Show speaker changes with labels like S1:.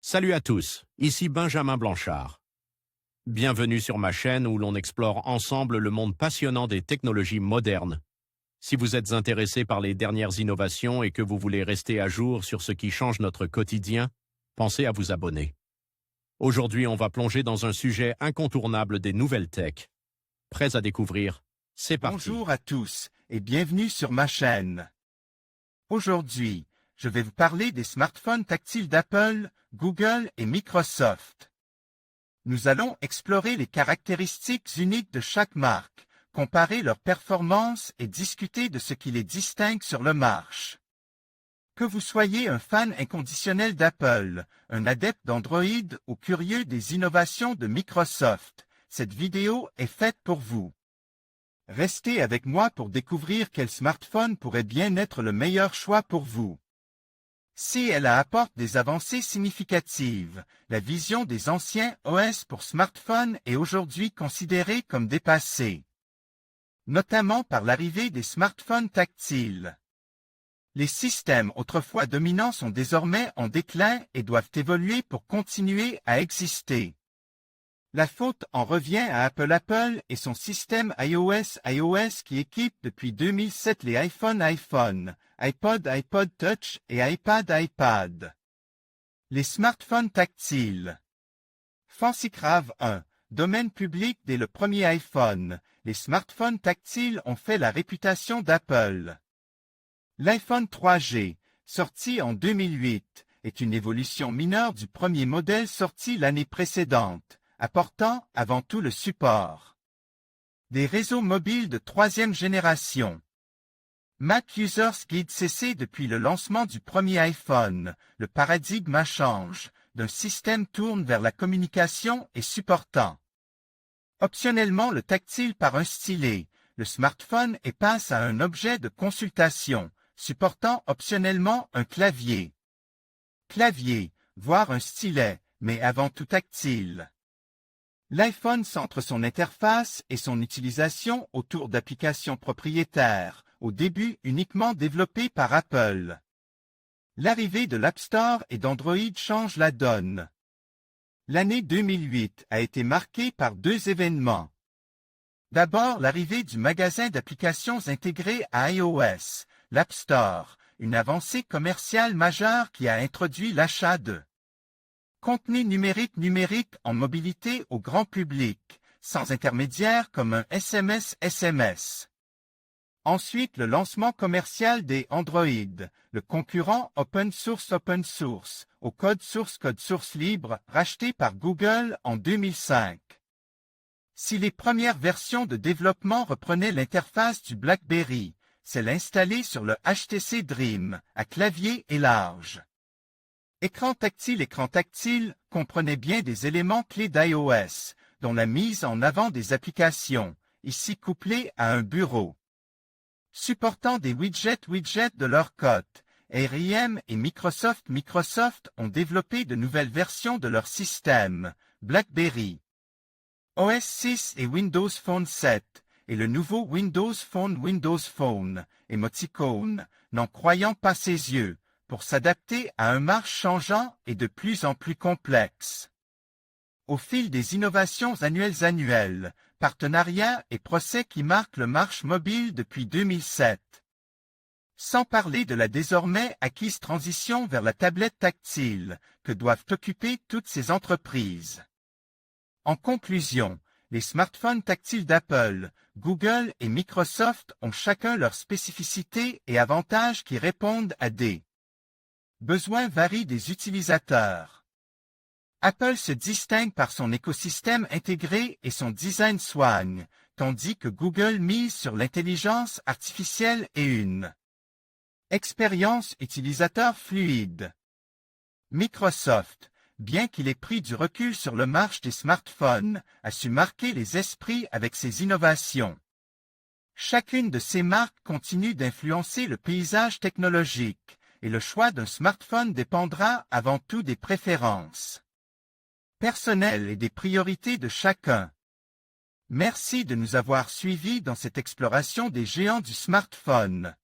S1: Salut à tous, ici Benjamin Blanchard. Bienvenue sur ma chaîne où l'on explore ensemble le monde passionnant des technologies modernes. Si vous êtes intéressé par les dernières innovations et que vous voulez rester à jour sur ce qui change notre quotidien, pensez à vous abonner. Aujourd'hui, on va plonger dans un sujet incontournable des nouvelles tech. Prêts à découvrir? C'est parti.
S2: Bonjour à tous et bienvenue sur ma chaîne. Aujourd'hui, je vais vous parler des smartphones tactiles d'Apple, Google et Microsoft. Nous allons explorer les caractéristiques uniques de chaque marque, comparer leurs performances et discuter de ce qui les distingue sur le marché. Que vous soyez un fan inconditionnel d'Apple, un adepte d'Android ou curieux des innovations de Microsoft, cette vidéo est faite pour vous. Restez avec moi pour découvrir quel smartphone pourrait bien être le meilleur choix pour vous. Si elle apporte des avancées significatives, la vision des anciens OS pour smartphones est aujourd'hui considérée comme dépassée, notamment par l'arrivée des smartphones tactiles. Les systèmes autrefois dominants sont désormais en déclin et doivent évoluer pour continuer à exister. La faute en revient à Apple et son système iOS qui équipe depuis 2007 les iPhone, iPod Touch et iPad. Les smartphones tactiles. Fancycraft 1. Domaine public dès le premier iPhone, les smartphones tactiles ont fait la réputation d'Apple. L'iPhone 3G, sorti en 2008, est une évolution mineure du premier modèle sorti l'année précédente, apportant avant tout le support des réseaux mobiles de troisième génération. Mac Users Guide CC. Depuis le lancement du premier iPhone, le paradigme change, d'un système tourne vers la communication et supportant optionnellement le tactile par un stylet, le smartphone et passe à un objet de consultation, supportant optionnellement un clavier, voire un stylet, mais avant tout tactile. L'iPhone centre son interface et son utilisation autour d'applications propriétaires, au début uniquement développées par Apple. L'arrivée de l'App Store et d'Android change la donne. L'année 2008 a été marquée par deux événements. D'abord, l'arrivée du magasin d'applications intégré à iOS, l'App Store, une avancée commerciale majeure qui a introduit l'achat de contenu numérique en mobilité au grand public, sans intermédiaire comme un SMS. Ensuite, le lancement commercial des Android, le concurrent open source, au code source libre, racheté par Google en 2005. Si les premières versions de développement reprenaient l'interface du BlackBerry, celle installée sur le HTC Dream, à clavier et large. Écran tactile comprenait bien des éléments clés d'iOS, dont la mise en avant des applications, ici couplées à un bureau. Supportant des widgets de leur cote, ARM et Microsoft ont développé de nouvelles versions de leur système, BlackBerry OS 6 et Windows Phone 7, et le nouveau Windows Phone, émoticône, n'en croyant pas ses yeux, pour s'adapter à un marché changeant et de plus en plus complexe. Au fil des innovations annuelles, partenariats et procès qui marquent le marché mobile depuis 2007. Sans parler de la désormais acquise transition vers la tablette tactile, que doivent occuper toutes ces entreprises. En conclusion, les smartphones tactiles d'Apple, Google et Microsoft ont chacun leurs spécificités et avantages qui répondent à des besoins varient des utilisateurs. Apple se distingue par son écosystème intégré et son design soigne, tandis que Google mise sur l'intelligence artificielle et une expérience utilisateur fluide. Microsoft, bien qu'il ait pris du recul sur le marché des smartphones, a su marquer les esprits avec ses innovations. Chacune de ces marques continue d'influencer le paysage technologique, et le choix d'un smartphone dépendra avant tout des préférences personnelles et des priorités de chacun. Merci de nous avoir suivis dans cette exploration des géants du smartphone.